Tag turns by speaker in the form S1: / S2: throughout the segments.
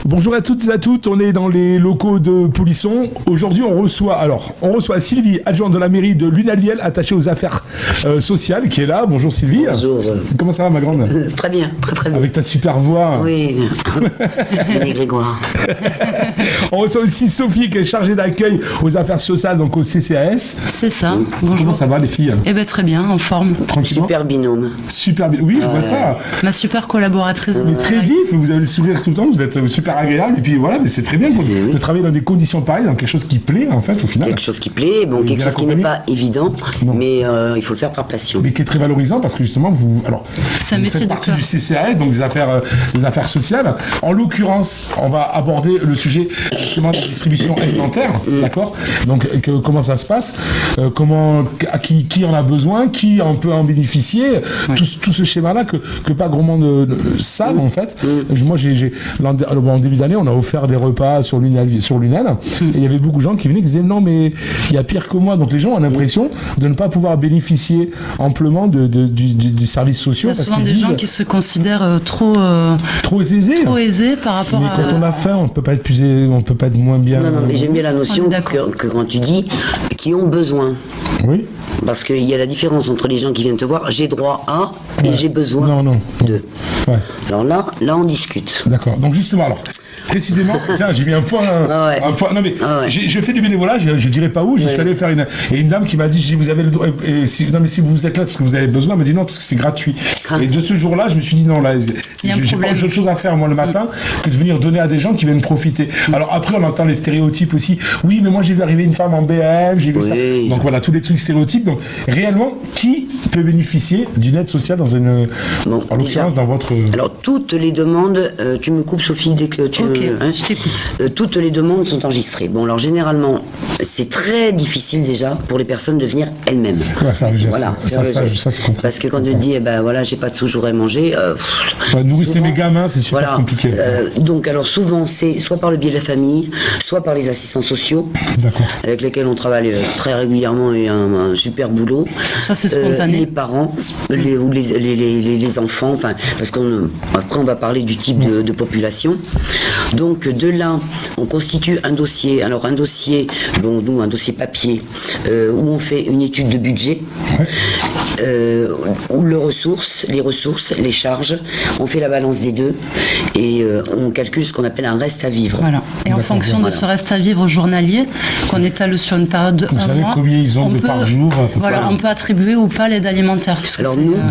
S1: Bonjour à toutes et à toutes, on est dans les locaux de Polisson. Aujourd'hui, on reçoit Sylvie, adjointe de la mairie de Lunalviel, attachée aux affaires sociales, qui est là. Bonjour Sylvie.
S2: Bonjour.
S1: Comment ça va, ma grande ?
S2: Très bien, très bien.
S1: Avec ta super voix.
S2: Oui, Grégoire.
S1: On reçoit aussi Sophie, qui est chargée d'accueil aux affaires sociales, donc au CCAS.
S3: C'est ça. Bonjour.
S1: Comment ça va, les filles ?
S3: Eh bien, très bien, en forme.
S1: Tranquillement.
S2: Super binôme.
S1: Super binôme. Oui, je vois ça.
S3: Ma super collaboratrice.
S1: Mais très vif, vous avez le sourire tout le temps, vous êtes super agréable, et puis voilà, mais c'est très bien de travailler dans des conditions pareilles, dans quelque chose qui plaît, en fait, au final.
S2: Quelque chose qui plaît, bon, quelque chose qui n'est pas évident, mais il faut le faire par passion.
S1: Mais qui est très valorisant, parce que justement, vous faites partie du CCAS, donc des affaires sociales. En l'occurrence, on va aborder le sujet justement de la distribution alimentaire, d'accord ? Donc, comment ça se passe ? Qui en a besoin ? Qui en peut en bénéficier ? Tout ce schéma-là que pas grand monde savent, en fait. Moi, en début d'année, on a offert des repas sur Lunel, et il y avait beaucoup de gens qui venaient qui disaient non, mais il y a pire que moi. Donc les gens ont l'impression de ne pas pouvoir bénéficier amplement du service social.
S3: Il y a souvent des gens qui se considèrent trop aisés par rapport
S1: à... Mais quand on a faim, on ne peut pas être moins bien.
S2: Non, mais j'aime bien la notion que quand tu dis qui ont besoin.
S1: Oui.
S2: Parce qu'il y a la différence entre les gens qui viennent te voir, j'ai droit à et j'ai besoin de.
S1: Ouais.
S2: Alors là, on discute.
S1: D'accord. Donc justement, précisément, tiens, j'ai mis un point. Non mais j'ai fait du bénévolat, je dirais pas où, j'y suis allé faire une dame qui m'a dit, vous avez le droit, si vous êtes là parce que vous avez besoin, elle m'a dit non parce que c'est gratuit. Et de ce jour-là, je me suis dit non, là, j'ai pas autre chose à faire moi le matin que de venir donner à des gens qui viennent profiter. Alors après, on entend les stéréotypes aussi. Oui, mais moi j'ai vu arriver une femme en BM, j'ai vu ça. Donc voilà, tous les trucs stéréotypes. Donc réellement, qui peut bénéficier d'une aide sociale dans en l'occurrence dans votre...
S2: Alors toutes les demandes, tu me coupes Sophie dès que tu...
S3: Ok, je t'écoute.
S2: Toutes les demandes sont enregistrées. Bon, alors généralement, c'est très difficile déjà pour les personnes de venir elles-mêmes.
S1: Faire le geste. Voilà, ça c'est compliqué.
S2: Parce que quand tu dis, j'ai pas de sous, j'aurais mangé...
S1: nourrissez mes gamins, c'est super compliqué.
S2: Donc alors souvent, c'est soit par le biais de la famille, soit par les assistants sociaux, avec lesquels on travaille très régulièrement et un super boulot.
S3: Ça c'est spontané.
S2: Les parents, ou les enfants, enfin, parce qu'après on va parler du type de population. Donc de là, on constitue un dossier. Alors un dossier, un dossier papier, où on fait une étude de budget, où les ressources, les charges, on fait la balance des deux et on calcule ce qu'on appelle un reste à vivre.
S3: Voilà. Et en fonction de ce reste à vivre journalier, qu'on étale sur une période de 1 mois,
S1: vous savez combien ils ont par jour
S3: on peut attribuer ou pas l'aide alimentaire, puisque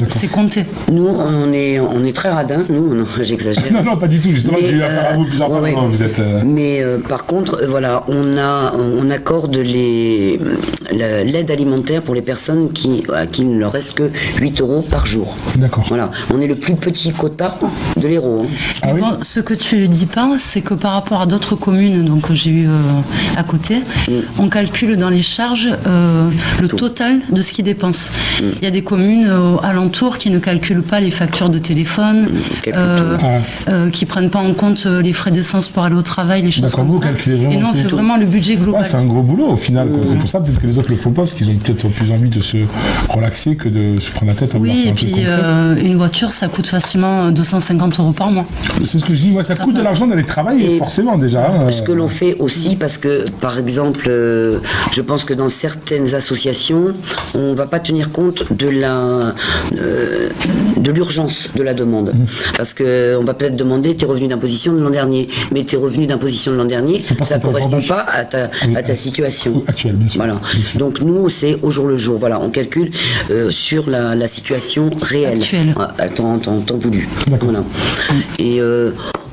S3: c'est compté.
S2: Nous, on est très radins. Non, j'exagère.
S1: non, pas du tout. Justement, j'ai eu affaire à vous plusieurs fois. Vous êtes...
S2: Mais par contre, on accorde l'aide alimentaire pour les personnes à qui il ne leur reste que 8 € par jour.
S1: D'accord.
S2: Voilà. On est le plus petit quota de l'Hérault.
S3: Ce que tu dis pas, c'est que par rapport à d'autres communes que j'ai eu à côté, on calcule dans les charges le total de ce qu'ils dépensent. Il y a des communes alentours qui ne calculent pas les factures de téléphone, qui prennent pas en compte les frais d'essence pour aller au travail, les choses comme ça. Et nous, on fait vraiment le budget global.
S1: C'est un gros boulot au final. C'est pour ça peut-être que les autres le font pas, parce qu'ils ont peut-être plus envie de se relaxer que de se prendre la tête à vouloir faire un truc concret.
S3: Une voiture, ça coûte facilement 250 € par mois.
S1: C'est ce que je dis, ça coûte de l'argent d'aller travailler, forcément déjà.
S2: Ce que l'on fait aussi, parce que par exemple, je pense que dans certaines associations, on va pas tenir compte de l'urgence de la demande. Parce qu'on va peut-être demander tes revenus d'imposition de l'an dernier, mais tes revenus d'imposition de l'an dernier, ça ne correspond pas à ta situation
S1: actuelle, bien sûr.
S2: Voilà. Donc nous, c'est au jour le jour. Voilà, on calcule sur la situation réelle,
S3: actuelle,
S2: à temps voulu. Voilà. Et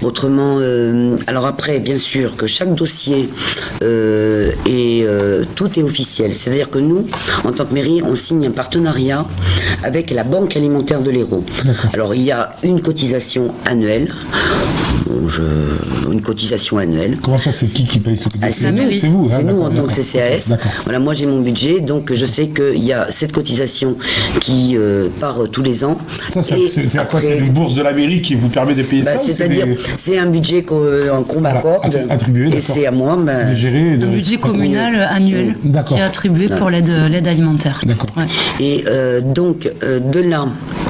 S2: autrement, alors après, bien sûr que chaque dossier tout est officiel. C'est-à-dire que nous, en tant que mairie, on signe un partenariat avec la Banque alimentaire de l'Hérault. Alors il y a une cotisation annuelle. Une cotisation annuelle.
S1: Comment ça, c'est qui paye cette cotisation?
S2: C'est nous, c'est nous en tant que CCAS. Voilà, moi j'ai mon budget, donc je sais qu'il y a cette cotisation qui part tous les ans.
S1: Ça, c'est à quoi? C'est une bourse de la mairie qui vous permet de payer ça?
S2: C'est-à-dire, c'est un budget qu'on m'accorde,
S1: attribué,
S2: et c'est à moi
S1: de gérer.
S3: Un budget communal annuel qui est attribué pour l'aide alimentaire.
S1: D'accord.
S2: Ouais. Et donc, de là,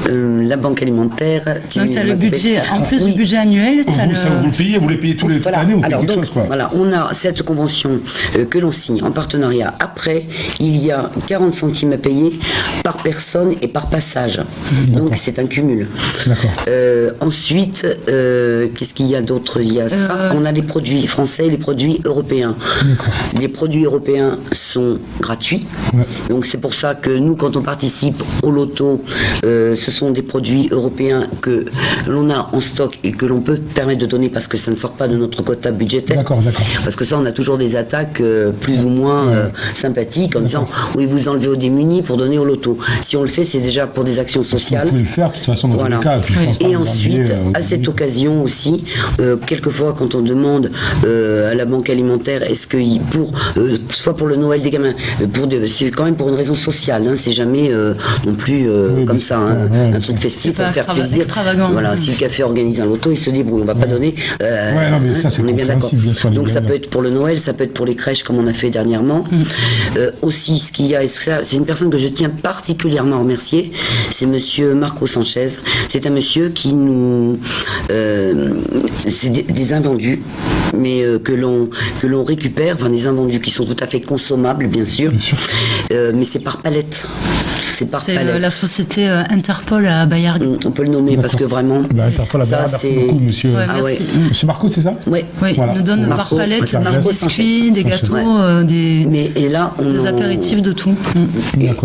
S2: la banque alimentaire.
S3: Donc, tu as le budget, en plus du budget annuel, tu as
S1: vous les payez toute l'année ou quelque chose, quoi.
S2: Voilà, on a cette convention que l'on signe en partenariat. Après, il y a 40 centimes à payer par personne et par passage. Donc, c'est un cumul.
S1: D'accord.
S2: Ensuite, qu'est-ce qu'il y a d'autre? Il y a ça. On a les produits français et les produits européens.
S1: D'accord.
S2: Les produits européens sont gratuits.
S1: Ouais.
S2: Donc, c'est pour ça que nous, quand on participe au loto, ce sont des produits européens que l'on a en stock et que l'on peut permettre de donner parce que ça ne sort pas de notre quota budgétaire.
S1: D'accord.
S2: Parce que ça, on a toujours des attaques plus ou moins sympathiques en disant oui, vous enlevez aux démunis pour donner au loto. Si on le fait, c'est déjà pour des actions sociales.
S1: Vous pouvez le faire de toute façon dans tous les cas. Puis je pense
S2: et ensuite, à cette occasion aussi, quelquefois quand on demande à la banque alimentaire, est-ce que soit pour le Noël des gamins, c'est quand même pour une raison sociale, hein, c'est jamais non plus comme ça, un truc festif pour faire plaisir. Voilà, si le café organise un loto, il se débrouille, on va pas donner.
S1: Non, mais ça, c'est
S2: on est bien d'accord. Donc ça
S1: bien.
S2: peut être pour le Noël, ça peut être pour les crèches comme on a fait dernièrement. Aussi, ce qu'il y a, c'est une personne que je tiens particulièrement à remercier, c'est monsieur Marco Sanchez. C'est un monsieur qui nous... c'est des invendus, mais que l'on récupère, enfin des invendus qui sont tout à fait consommables, bien sûr. Mais c'est par palette. C'est
S3: la société Interpol à Bayard.
S2: On peut le nommer parce que vraiment.
S1: Interpol à Bayard, merci beaucoup, monsieur. Monsieur Marco, c'est ça?
S2: Oui.
S3: Voilà. Il nous donne par palette des biscuits, des gâteaux, des apéritifs, de tout.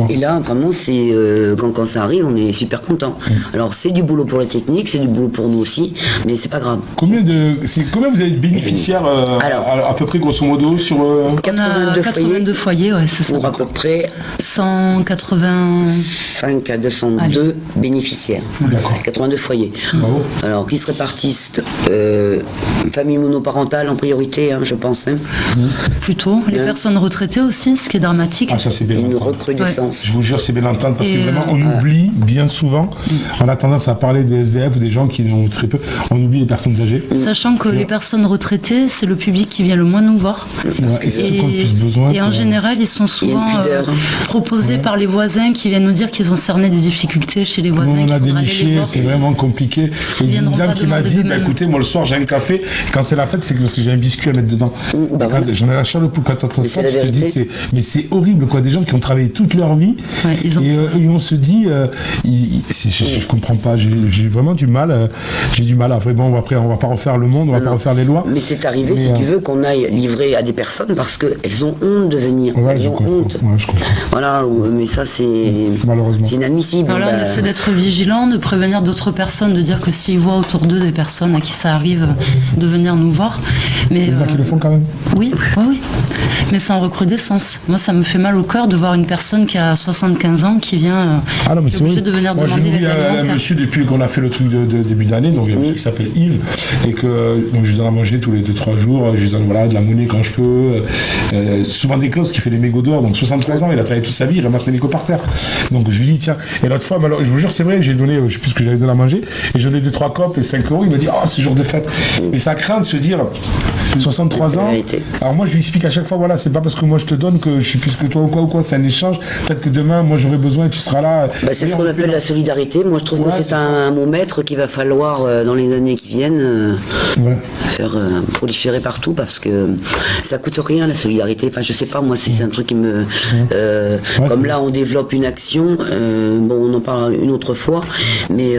S2: Et là, vraiment, c'est quand ça arrive, on est super content. Alors, c'est du boulot pour la technique, c'est du boulot pour nous aussi, mais c'est pas grave.
S1: Combien vous avez de bénéficiaires à peu près, grosso modo, sur
S2: 82
S3: foyers, c'est ça.
S2: Pour à peu près 185 à 202 bénéficiaires.
S1: D'accord.
S2: 82 foyers.
S1: Bravo.
S2: Alors, qui se répartissent famille monoparentale en priorité, hein, je pense. Hein.
S3: Plutôt. Les personnes retraitées aussi, ce qui est dramatique.
S1: Ah, ça, c'est bien.
S2: Une recrudescence.
S1: Je vous jure, c'est bien d'entendre parce que vraiment, on oublie bien souvent. On a tendance à parler des SDF ou des gens qui ont très peu. On oublie les personnes âgées.
S3: Sachant que les personnes retraitées, c'est le public qui vient le moins nous voir.
S1: Et c'est ceux qui ont le plus besoin.
S3: Et en général, ils sont souvent proposés par les voisins qui viennent nous dire qu'ils ont cerné des difficultés chez les voisins.
S1: Nous, on a déniché, c'est vraiment compliqué. Et une dame qui m'a dit, écoutez, moi le soir j'ai un café, quand c'est la fête, c'est parce que j'ai un biscuit à mettre dedans. J'en ai la chair de poule quand t'entends ça, tu te dis, mais c'est horrible, quoi, des gens qui ont travaillé toute leur vie, et on se dit, je comprends pas, j'ai vraiment du mal, vraiment, après on va pas refaire le monde, on va pas refaire les lois.
S2: Mais c'est arrivé, si tu veux, qu'on aille livrer à des personnes parce qu'elles ont honte de venir. Elles ont honte.
S1: Je comprends.
S2: Voilà, mais ça
S1: malheureusement.
S2: c'est inadmissible.
S3: Alors là, on essaie d'être vigilant, de prévenir d'autres personnes, de dire que s'ils voient autour d'eux des personnes à qui ça arrive, de venir nous voir. Mais
S1: il y en a qui le font quand même.
S3: Oui. Mais c'est en recrudescence. Moi, ça me fait mal au cœur de voir une personne qui a 75 ans qui vient qui est obligée de venir demander l'aide alimentaire.
S1: Un monsieur, depuis qu'on a fait le truc de début d'année, donc il y a un monsieur qui s'appelle Yves, et que donc, je lui donne à manger tous les 2-3 jours, je lui donne de la monnaie quand je peux, souvent des clopes, qui fait les mégots dehors, donc 63 ans, il a travaillé toute sa vie, il ramasse les mégots par terre. Donc je lui dis, tiens, et l'autre fois, je vous jure, c'est vrai, j'ai donné, je sais plus ce que j'avais donné à manger, et j'ai donné 2-3 clopes et 5 €, il m'a dit, c'est jour de fête. Et ça craint de se dire, 63 ans, alors moi je lui explique à chaque fois, voilà, c'est pas parce que moi je te donne que je suis plus que toi ou quoi, c'est un échange, peut-être que demain, moi j'aurai besoin et tu seras là.
S2: C'est ce qu'on appelle la solidarité, moi je trouve que c'est un mot maître qu'il va falloir, dans les années qui viennent, faire proliférer partout, parce que ça coûte rien la solidarité, enfin je sais pas, moi c'est un truc qui me... comme là on développe une action, on en parle une autre fois, mais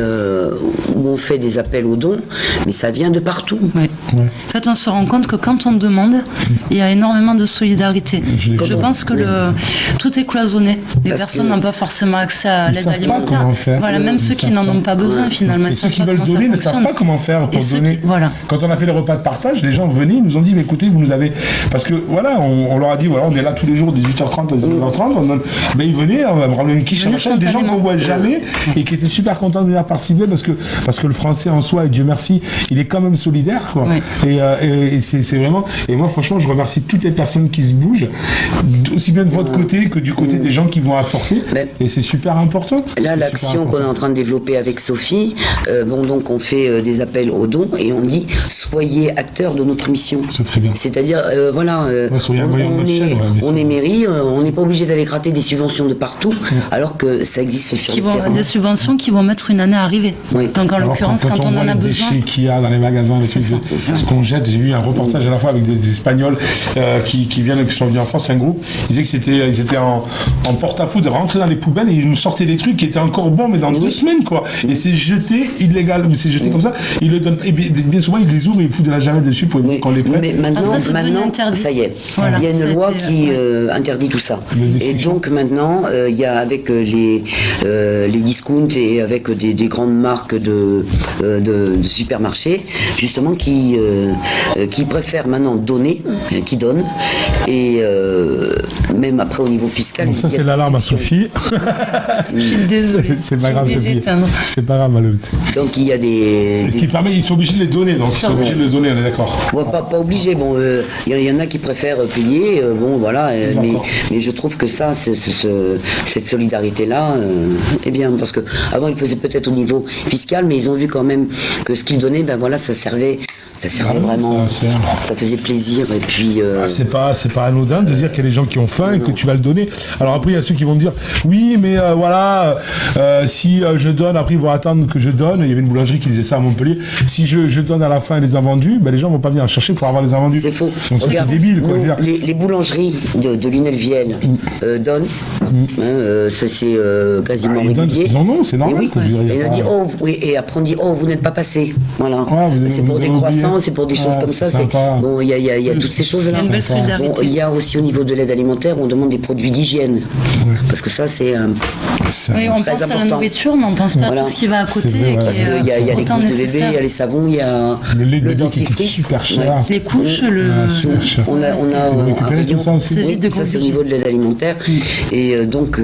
S2: où on fait des appels aux dons, mais ça vient de partout.
S3: En fait, on se rend compte que quand on demande, il y a énormément de solidarité. Je pense que tout est cloisonné. Les personnes n'ont pas forcément accès à l'aide alimentaire. Voilà, même ceux qui n'en ont pas besoin finalement.
S1: Et ceux qui veulent donner ne savent pas comment faire pour donner. Quand on a fait les repas de partage, les gens venaient, ils nous ont dit, mais écoutez, vous nous avez... Parce que voilà, on leur a dit, voilà, on est là tous les jours, 18h30 à 19h30, mais ils venaient, on va me ramener une quiche à machin, des gens qu'on voit jamais et qui étaient super contents de venir participer parce que le français en soi, et Dieu merci, il est quand même solidaire, quoi. Et c'est vraiment... Et moi, franchement, je remercie toutes les personnes personnes qui se bougent, aussi bien de votre côté que du côté des gens qui vont apporter. Et c'est super important.
S2: Là, l'action qu'on est en train de développer avec Sophie, donc on fait des appels aux dons et on dit soyez acteurs de notre mission.
S1: C'est très bien.
S2: C'est-à-dire, on est mairie, on n'est pas obligé d'aller gratter des subventions de partout, alors que ça existe sur le terrain.
S3: Des subventions qui vont mettre une année à arriver.
S2: Oui.
S3: Donc en l'occurrence, quand on en a besoin.
S1: Les déchets qu'il y a dans les magasins, ce qu'on jette, j'ai vu un reportage à la fois avec des Espagnols qui sont venus en France, un groupe, ils disaient qu'ils étaient en porte-à-faux de rentrer dans les poubelles et ils nous sortaient des trucs qui étaient encore bons, mais dans 2 semaines, quoi. Et c'est jeté illégal, mais c'est jeté comme ça. Ils le donnent, et bien souvent, ils les ouvrent et ils foutent de la javel dessus pour qu'on les prenne.
S2: Mais maintenant, ça y est. Il y a une loi qui interdit tout ça. Et donc maintenant, il y a avec les discounts et avec des grandes marques de supermarchés, justement, qui préfèrent maintenant donner, qui donnent, et même après au niveau fiscal.
S1: Donc ça, c'est l'alarme à Sophie.
S3: Je suis désolée.
S1: C'est pas grave, Sophie. C'est pas grave, Maloute.
S2: Donc il y a des...
S1: Ce qui permet, ils sont obligés de les donner, donc ils sont obligés de les donner, on est d'accord.
S2: Ouais, pas obligé, bon, il y en a qui préfèrent payer, bon voilà, mais je trouve que ça, cette solidarité-là est bien, parce que avant ils faisaient peut-être au niveau fiscal, mais ils ont vu quand même que ce qu'ils donnaient, ben voilà, ça servait vraiment, ça faisait plaisir, et puis...
S1: C'est pas anodin de dire qu'il y a des gens qui ont faim et que tu vas le donner. Alors après, il y a ceux qui vont dire, oui, mais si je donne, après ils vont attendre que je donne. Il y avait une boulangerie qui disait ça à Montpellier. Si je donne à la fin les invendus, ben les gens vont pas venir chercher pour avoir les invendus.
S2: C'est faux.
S1: Donc ça, c'est débile, quoi.
S2: Les boulangeries de Lunel-Viel donnent. Ça c'est quasiment régulier.
S1: Ils donnent parce qu'ils en ont, c'est normal.
S2: Et après on dit, vous n'êtes pas passé. Voilà. C'est pour des croissants, c'est pour des choses comme ça. Bon, il y a toutes ces choses-là.
S3: Une belle solidarité.
S2: Il y a aussi au niveau de l'aide alimentaire, on demande des produits d'hygiène. Parce que ça, c'est
S3: oui, on pense à la nourriture, mais on ne pense pas à tout ce qui va à côté.
S2: Il y a les couches de bébé, il y a les savons, il y a
S1: le dentifrice. Super cher.
S3: Les couches,
S2: on a
S1: récupéré tout ça aussi.
S2: Ça, c'est au niveau de l'aide alimentaire. Et donc,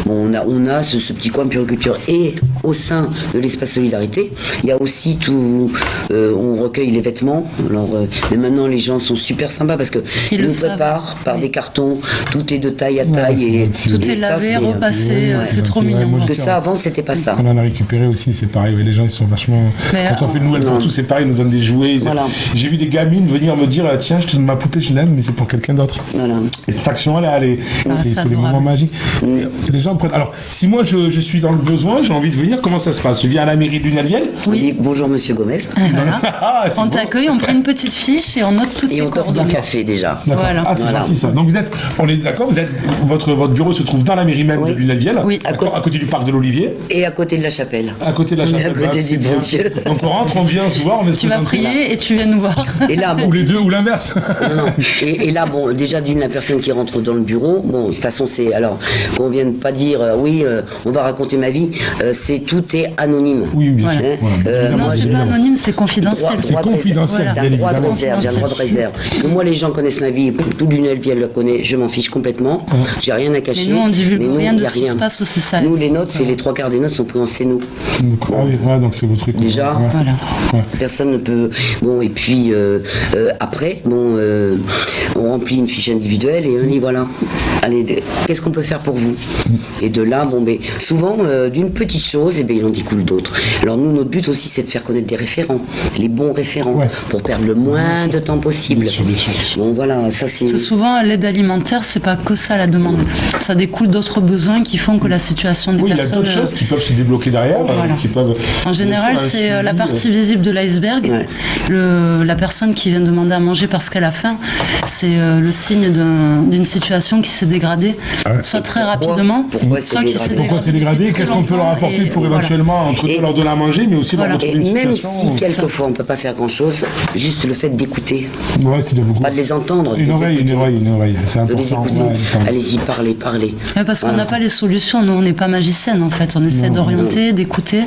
S2: on a ce petit coin puriculture. Et au sein de l'espace solidarité, il y a aussi tout. On recueille les vêtements. Alors, mais maintenant, les gens sont super sympas parce qu'ils nous préparent par des cartons. Tout est de taille à taille. Et
S3: tout est lavé, repassé. C'est trop mignon.
S2: Que ça, avant, c'était pas ça.
S1: On en a récupéré aussi, c'est pareil. Les gens, ils sont vachement. Quand on fait une nouvelle pour tout, c'est pareil. Ils nous donnent des jouets. J'ai vu des gamines venir me dire, tiens, je te donne ma poupée, je l'aime, mais c'est pour quelqu'un d'autre. Et cette action-là, c'est des moments magiques. Les gens prennent. Alors, si moi je suis dans le besoin, j'ai envie de venir, comment ça se passe? Je viens à la mairie de Lunel-Viel.
S2: Oui. Bonjour Monsieur Gomez.
S3: On t'accueille, on prend une petite fiche et on note toutes tes coordonnées.
S2: Et on t'offre un café déjà.
S1: Voilà. C'est gentil ça. Donc on est d'accord, votre bureau se trouve dans la mairie même de Lunel-Viel, à côté du parc de l'Olivier.
S2: Et à côté de la chapelle.
S1: À côté de la chapelle.
S2: À côté du bon Dieu.
S1: Donc on rentre, on vient se voir, on est
S3: Tu vas prier et tu viens nous voir.
S2: Et là,
S1: ou les deux, ou l'inverse.
S2: Non. Et là, bon, déjà la personne qui rentre dans le bureau, bon, de toute façon, c'est alors qu'on vienne pas dire on va raconter ma vie, tout est anonyme.
S1: Oui, bien sûr.
S3: Non, c'est pas anonyme, c'est confidentiel.
S1: C'est confidentiel.
S2: J'ai un droit de réserve. Moi, les gens connaissent ma vie, tout Lunel-Viel le connaît, je m'en fiche complètement. J'ai rien à cacher.
S3: Mais nous, on divulgue rien de ce qui se passe au CCAS.
S2: Nous, les notes, c'est les 3/4 des notes sont pris en CNO.
S1: Donc c'est vos trucs.
S2: Déjà, personne ne peut. Bon, et puis après, on remplit une fiche individuelle et on dit voilà, allez, qu'est-ce qu'on peut faire pour vous? Et de là, souvent, d'une petite chose, il en découle d'autres. Alors nous, notre but aussi, c'est de faire connaître des référents, les bons référents, pour perdre le moins de temps possible.
S1: Bien sûr.
S2: Bon, voilà, ça c'est...
S3: Souvent, l'aide alimentaire, c'est pas que ça la demande. Ça découle d'autres besoins qui font que la situation des personnes...
S1: Oui, il y a d'autres choses qui peuvent se débloquer derrière.
S3: En général, c'est la partie visible de l'iceberg. La personne qui vient demander à manger parce qu'elle a faim, c'est le signe d'une situation qui s'est dégradée, soit très rapidement, soit qui s'est dégradée.
S1: Pourquoi c'est dégradé? Qu'est-ce qu'on peut leur apporter pour éventuellement leur donner à manger, mais aussi leur retrouver une situation...
S2: Même si quelquefois on ne peut pas faire grand-chose, juste le fait d'écouter.
S1: C'est déjà beaucoup.
S2: Pas de les entendre.
S1: Une oreille, c'est important.
S2: De les écouter. Allez-y, parlez.
S3: Parce qu'on n'a pas les solutions, nous on n'est pas magiciennes en fait, on essaie d'orienter, d'écouter.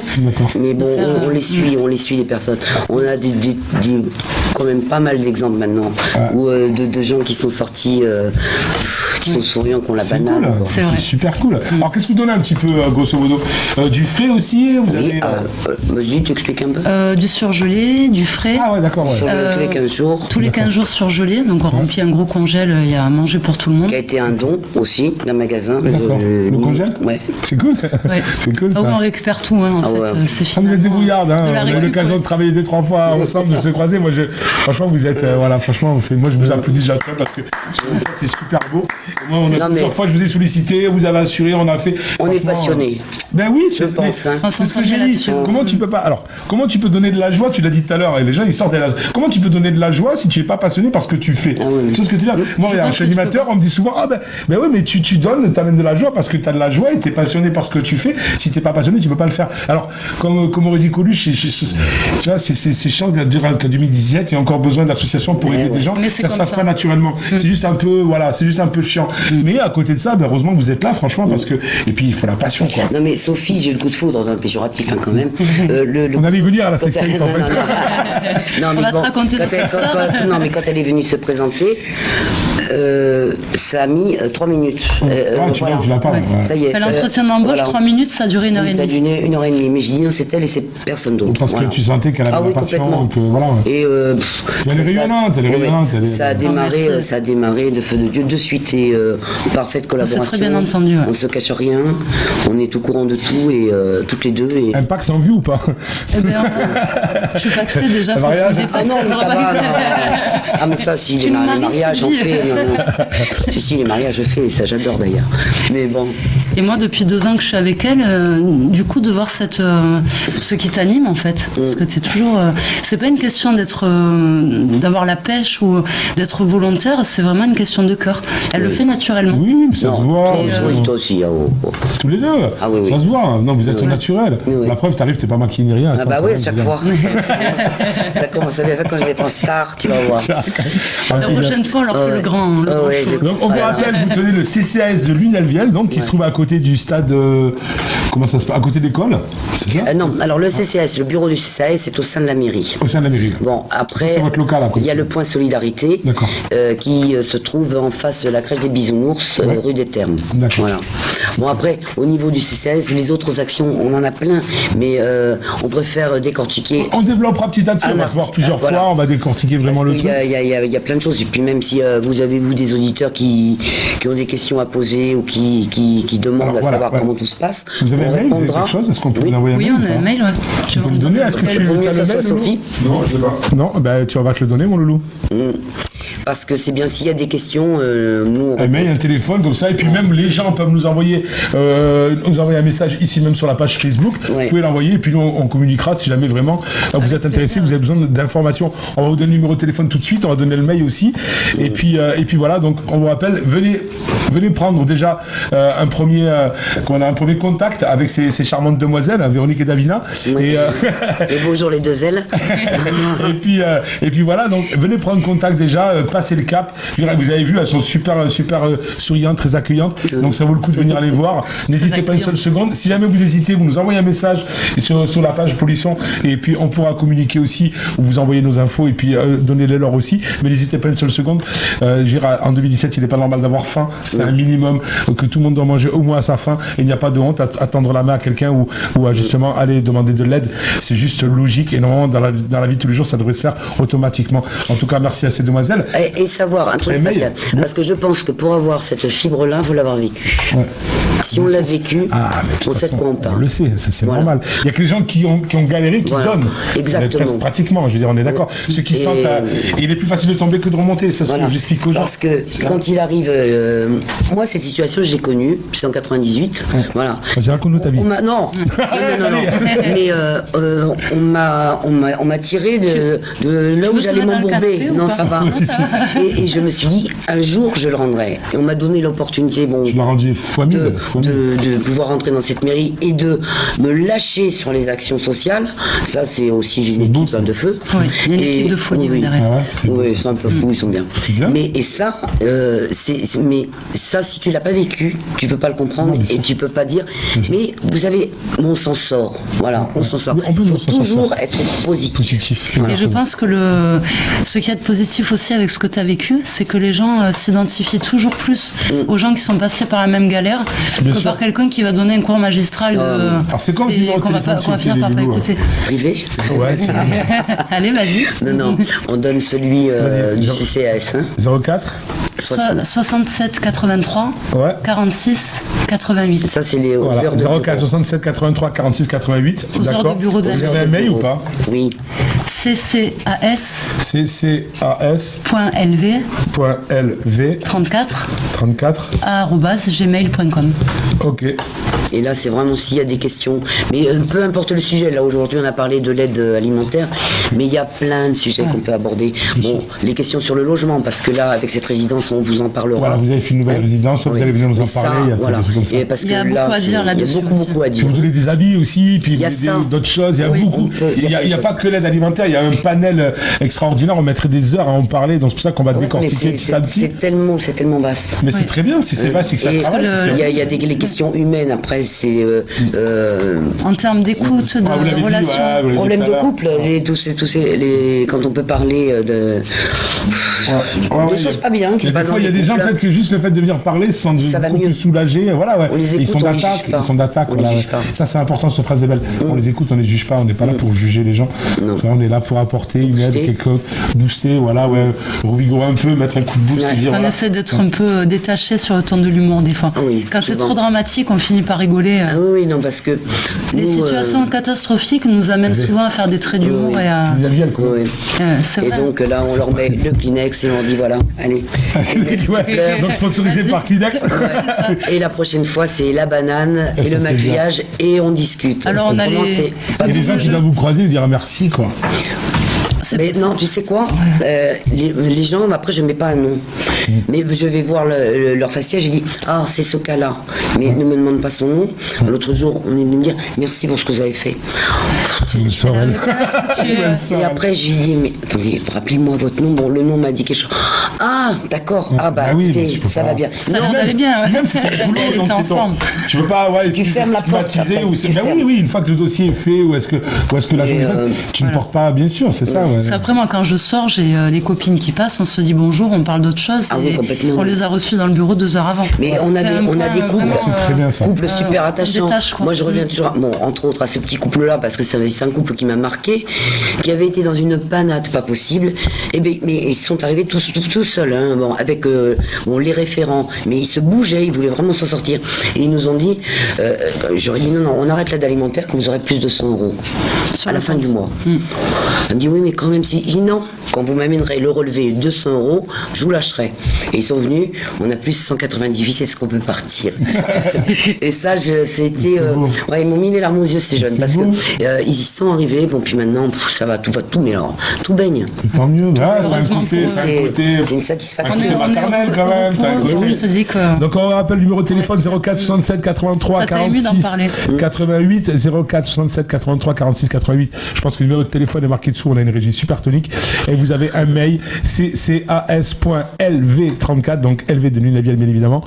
S2: Mais bon, on les suit les personnes. On a quand même pas mal d'exemples maintenant de gens qui sont sortis qui sont souriants, qui ont la banane.
S1: Cool. C'est super cool. Alors, qu'est-ce que vous donnez un petit peu, grosso modo du frais aussi vous avez,
S2: Vas-y, tu expliques un peu.
S3: Du surgelé, du frais.
S1: Ah ouais, d'accord. Ouais.
S2: Tous les 15 jours.
S3: Tous les 15 jours surgelé, donc on remplit un gros congèle, il y a à manger pour tout le monde.
S2: Qui a été un don aussi d'un magasin.
S1: D'accord. Le congèle.
S2: Ouais.
S1: C'est cool.
S3: Ouais.
S1: C'est cool ça.
S3: On récupère tout, en fait. C'est
S1: finalement. Vous êtes débrouillarde, hein. On a eu l'occasion de travailler 2-3 fois ensemble, de se croiser. Moi, franchement, vous êtes, voilà, franchement, moi, je vous applaudis déjà parce que c'est super beau. Et moi, plusieurs fois, je vous ai sollicité, vous avez assuré, on a fait.
S2: On est passionnés.
S1: Ben oui,
S2: je pense.
S1: C'est ce que j'ai dit. Comment tu peux pas. Alors, comment tu peux donner de la joie? Tu l'as dit tout à l'heure, et les gens ils sortent. Comment tu peux donner de la joie si tu es pas passionné par ce que tu fais? Tu sais ce que tu dis? Moi, je suis animateur, on me dit souvent, ben oui, mais tu donnes, t'amènes de la joie parce que tu as de la joie et tu es passionné par ce que tu fais. Si t'es pas passionné, tu peux pas le faire. Alors, comme aurait dit Coluche, tu vois, c'est chiant de dire qu'en 2017, il y a encore besoin d'associations pour aider des gens. Ça se passe pas naturellement. C'est juste un peu, voilà, c'est juste un peu chiant. Mais à côté de ça, ben, heureusement que vous êtes là, franchement, parce que. Et puis, il faut la passion, quoi.
S2: Non, mais Sophie, j'ai eu le coup de foudre dans un péjoratif, quand même.
S1: On allait venir à la sextape, en fait.
S3: On va te raconter notre histoire.
S2: Non, mais quand elle est venue se présenter, ça a mis 3 minutes.
S1: Voilà. Je la parle.
S2: Ça y est.
S3: L'entretien d'embauche, 3 minutes, ça a duré 1h30.
S2: Ça a duré 1h30. Mais je dis non, c'est elle et c'est personne d'autre.
S1: Parce que tu sentais qu'elle avait la passion. Voilà.
S2: Et
S1: elle est rayonnante,
S2: Ça a démarré de feu de Dieu de suite et parfaite collaboration.
S3: C'est très bien entendu.
S2: On se cache rien, on est au courant de tout et toutes les deux. Et...
S1: Impact sans vue ou pas?
S3: Eh bien, je suis paxée déjà.
S2: Ah non, mais ça va. Ah mais ça, si les mariages, on fait. Si, les mariages, je fais, ça j'adore d'ailleurs. Mais bon.
S3: Et moi, depuis 2 ans que je suis avec elle, du coup, de voir ce qui t'anime en fait. Parce que c'est toujours. C'est pas une question d'avoir la pêche ou d'être volontaire, c'est vraiment une question de cœur. Elle le fait naturellement.
S1: Oui, mais ça se voit.
S2: Toi aussi,
S1: tous les deux.
S2: Ah, oui.
S1: Ça se voit. Non, vous êtes au naturel.
S2: Oui.
S1: La preuve, t'arrives, t'es pas maquillé ni rien.
S2: Ah bah oui, à chaque fois. Ça commence à bien faire quand je vais être en star, tu vas voir.
S3: La prochaine fois, on leur fait le grand show.
S1: Donc, on vous rappelle, vous tenez le CCAS de Lunel-Viel, donc qui se trouve à côté du stade. Comment ça se passe? À côté de l'école, c'est ça?
S2: Non, alors le CCAS, le bureau du CCAS, c'est au sein de la mairie.
S1: Au sein de la mairie.
S2: Bon, après,
S1: c'est votre local,
S2: il y a le point solidarité qui se trouve en face de la crèche des Bisounours, rue des Thermes. Voilà. Bon, après, au niveau du CCAS, les autres actions, on en a plein, mais on préfère décortiquer.
S1: On développera petit à petit, on va se voir plusieurs fois, on va décortiquer vraiment le truc.
S2: Il y a plein de choses, et puis même si vous avez des auditeurs qui ont des questions à poser ou qui demandent savoir comment tout se passe,
S1: vous avez un mail, vous avez quelque chose? Est-ce qu'on peut vous envoyer un mail?
S3: Oui, on a un mail,
S1: Tu peux me donner? Est-ce que tu as le mail,
S2: Sophie?
S1: Non, je l'ai pas. Non, ben tu vas te le donner, mon loulou.
S2: Parce que c'est bien, s'il y a des questions, nous...
S1: Un mail, un téléphone, comme ça, et puis même les gens peuvent nous envoyer un message ici même sur la page Facebook, vous pouvez l'envoyer, et puis nous on communiquera si jamais vraiment vous êtes intéressé, vous avez besoin d'informations. On va vous donner le numéro de téléphone tout de suite, on va donner le mail aussi, et puis voilà, donc on vous rappelle, venez prendre déjà un premier contact avec ces charmantes demoiselles, Véronique et Davina.
S2: Et bonjour les deux ailes.
S1: et puis voilà, donc venez prendre contact déjà, passer le cap. Vous avez vu, elles sont super souriantes, très accueillantes, donc ça vaut le coup de venir les voir. N'hésitez pas une seule seconde. Si jamais vous hésitez, vous nous envoyez un message sur la page Polisson, et puis on pourra communiquer aussi, vous envoyer nos infos, et puis donnez-les leur aussi, mais n'hésitez pas une seule seconde. En 2017, il n'est pas normal d'avoir faim, c'est un minimum que tout le monde doit manger au moins à sa faim, et il n'y a pas de honte à tendre la main à quelqu'un ou à justement aller demander de l'aide, c'est juste logique, et normalement dans la vie de tous les jours ça devrait se faire automatiquement. En tout cas, merci à ces demoiselles.
S2: Et savoir un truc, parce que je pense que pour avoir cette fibre-là, il faut l'avoir vécu. Si on l'a vécu, on sait de quoi on parle.
S1: On le sait, c'est normal. Il n'y a que les gens qui ont galéré qui donnent.
S2: Exactement.
S1: Pratiquement, je veux dire, on est d'accord. Ceux qui sentent, il est plus facile de tomber que de remonter, c'est ce que j'explique aux gens.
S2: Parce que quand il arrive, moi cette situation je l'ai connue, puis en 98, voilà.
S1: Vas-y, raconte-nous ta vie.
S2: Non, mais on m'a tiré de là où j'allais m'embourber. Non, ça va. Et je me suis dit, un jour je le rendrai. Et on m'a donné l'opportunité,
S1: tu l'as rendu fois mille,
S2: de pouvoir rentrer dans cette mairie et de me lâcher sur les actions sociales. Ça, c'est aussi, j'ai une équipe de feu.
S3: Oui, il y a une équipe de fou,
S2: ils sont un peu fous, ils sont bien.
S1: Bien.
S2: Mais ça, si tu l'as pas vécu, tu peux pas le comprendre et tu peux pas dire. Mais vous savez, on s'en sort. Voilà, on s'en sort. Il faut toujours être positif.
S3: Et je pense que ce qu'il y a de positif aussi avec ce que tu as vécu, c'est que les gens s'identifient toujours plus aux gens qui sont passés par la même galère que par quelqu'un qui va donner un cours magistral
S1: alors c'est quoi
S3: qu'on va finir par pas écouter.
S2: Privé.
S1: Ouais,
S3: allez, vas-y.
S2: Non, on donne celui du CCAS.
S1: 04
S3: 67 83 46 88.
S2: Ça, c'est les heures de
S1: 04 67 83 46 88.
S3: Aux heures de bureau de la
S1: Vous avez un mail ou pas?
S2: Oui.
S3: CCAS.
S2: .lv
S3: 34 @gmail.com.
S1: Ok.
S2: Et là, c'est vraiment s'il y a des questions. Mais peu importe le sujet. Là, aujourd'hui, on a parlé de l'aide alimentaire. Mais il y a plein de sujets qu'on peut aborder. Bon, les questions sur le logement, parce que là, avec cette résidence, on vous en parlera.
S1: Voilà, vous avez fait une nouvelle résidence, vous allez venir nous en parler.
S2: Voilà. Et parce
S3: il y a beaucoup à dire là-dessus.
S2: Il y a beaucoup à dire.
S1: Puis vous donnez des habits aussi, puis d'autres choses. Il y a beaucoup. Il n'y a pas que l'aide alimentaire, il y a un panel extraordinaire. On mettrait des heures à en parler, donc c'est pour ça qu'on va décortiquer petit à petit.
S2: C'est tellement vaste.
S1: Mais c'est très bien, si c'est vaste, c'est que ça travaille.
S2: Il y a les questions humaines, après, c'est.
S3: En termes d'écoute, de relation.
S2: Problème de couple, quand on peut parler de choses pas bien qui se passent dans les couples.
S1: Il y a des gens, peut-être que juste le fait de venir parler, se sentent beaucoup plus soulagés. Voilà, ouais. Ils sont d'attaque. Ça, c'est important, cette phrase est belle. On les écoute, on les juge pas, on n'est pas là pour juger les gens. On est là pour apporter une aide, booster, voilà, revigorer un peu, mettre un coup de boost.
S3: On essaie d'être un peu détaché sur le ton de l'humour, des fois. Quand c'est trop dramatique, on finit par rigoler.
S2: Ah oui, non, parce que.
S3: Les situations catastrophiques nous amènent souvent à faire des traits d'humour et à.
S2: Et donc là, on leur met le Kleenex et on dit voilà, allez.
S1: Donc sponsorisé par Kleenex.
S2: Et la prochaine fois, c'est la banane et le maquillage et on discute.
S3: Alors on a
S1: les gens qui doivent vous croiser, vous dire merci, quoi.
S2: Mais non, tu sais quoi, les gens, après je ne mets pas un nom, mais je vais voir leur faciès, je dis c'est ce cas-là, mais ne me demande pas son nom. L'autre jour, on est venu me dire merci pour ce que vous avez fait. Et après j'ai dit mais attendez, rappelez-moi votre nom. Bon, le nom m'a dit quelque chose. Ah d'accord, écoutez, ça va bien.
S3: Ça leur allait bien.
S1: Même si tu es en forme. Tu peux pas
S2: fermes la porte.
S1: Oui, une fois que le dossier est fait, ou est-ce que la journée est faite, tu ne portes pas, bien sûr, c'est ça.
S3: Après, moi, quand je sors, j'ai les copines qui passent, on se dit bonjour, on parle d'autre chose. On les a reçues dans le bureau 2 heures avant.
S2: Mais on a des couples, couples super attachants. Moi, je reviens toujours, entre autres, à ce petit couple-là, parce que c'est un couple qui m'a marqué, qui avait été dans une panade pas possible. Mais ils sont arrivés tous seuls, avec les référents. Mais ils se bougeaient, ils voulaient vraiment s'en sortir. Et ils nous ont dit, j'aurais dit non, on arrête l'aide alimentaire quand vous aurez plus de 100 € à la fin du mois. Elle me dit oui, mais quand même, j'ai dit non, quand vous m'amènerez le relevé 200 €, je vous lâcherai. Et ils sont venus, on a plus 198, est-ce qu'on peut partir? Et ça, c'était. Ils m'ont mis les larmes aux yeux, ces jeunes, parce que ils y sont arrivés, puis maintenant, ça va, tout, mais alors, tout baigne.
S1: Tant mieux,
S2: c'est une satisfaction.
S1: C'est maternel quand même. Donc on rappelle le numéro de téléphone 04 67 83 46 88, 04 67 83 46 88. Je pense que le numéro de téléphone est marqué dessous, on a une régie super tonique. Et vous avez un mail, ccas.lv34, donc LV de Lunaviel bien évidemment,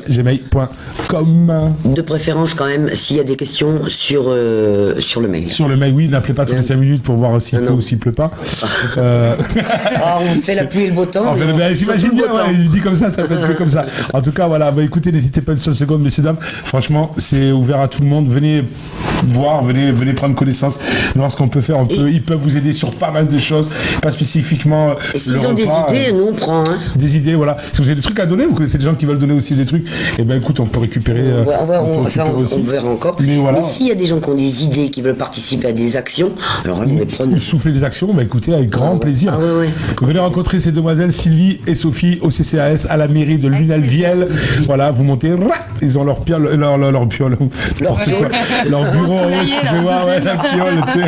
S1: @gmail.com.
S2: De préférence quand même, s'il y a des questions sur le mail.
S1: Sur le mail, oui, n'appelez pas toutes les 5 minutes pour voir s'il pleut ou s'il pleut pas.
S2: On fait la pluie et le beau temps.
S1: J'imagine bien, il dit comme ça peut être que comme ça. En tout cas, voilà, écoutez, n'hésitez pas une seule seconde, messieurs, dames. Franchement, c'est ouvert à tout le monde. Venez voir, venez prendre connaissance, voir ce qu'on peut faire. Ils peuvent vous aider sur pas mal de choses, pas spécifiquement.
S2: Et s'ils ont des idées, nous on prend.
S1: Des idées, voilà. Si vous avez des trucs à donner, vous connaissez des gens qui veulent donner aussi des trucs, écoute, on peut récupérer.
S2: On verra encore. Mais s'il y a des gens qui ont des idées, qui veulent participer à des actions, alors on les prend.
S1: Souffler des actions, écoutez, avec grand plaisir. Vous venez rencontrer ces demoiselles, Sylvie et Sophie, au CCAS, à la mairie de Lunalviel. Voilà, vous montez, ils ont leur bureau en haut, excusez-moi, la piole, tu sais.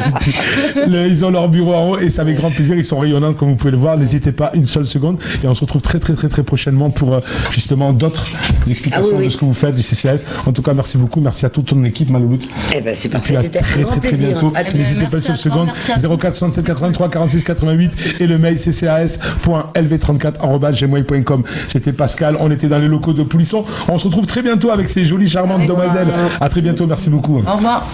S1: Ils ont leur bureau en haut et c'est avec grand plaisir, ils sont rayonnants comme vous pouvez le voir. N'hésitez pas une seule seconde et on se retrouve très très très très prochainement pour justement d'autres explications de ce que vous faites du CCAS. En tout cas, merci beaucoup, merci à toute ton équipe, Malouloute.
S2: C'est parfait, c'était
S1: très très très bientôt. N'hésitez pas une seule seconde. 04 67 83 46 88 et le mail ccas.lv34@gmail.com. C'était Pascal, on était dans les locaux de Poulisson. On se retrouve très bientôt avec ces jolies charmantes demoiselles. À très bientôt, merci beaucoup.
S3: Au revoir.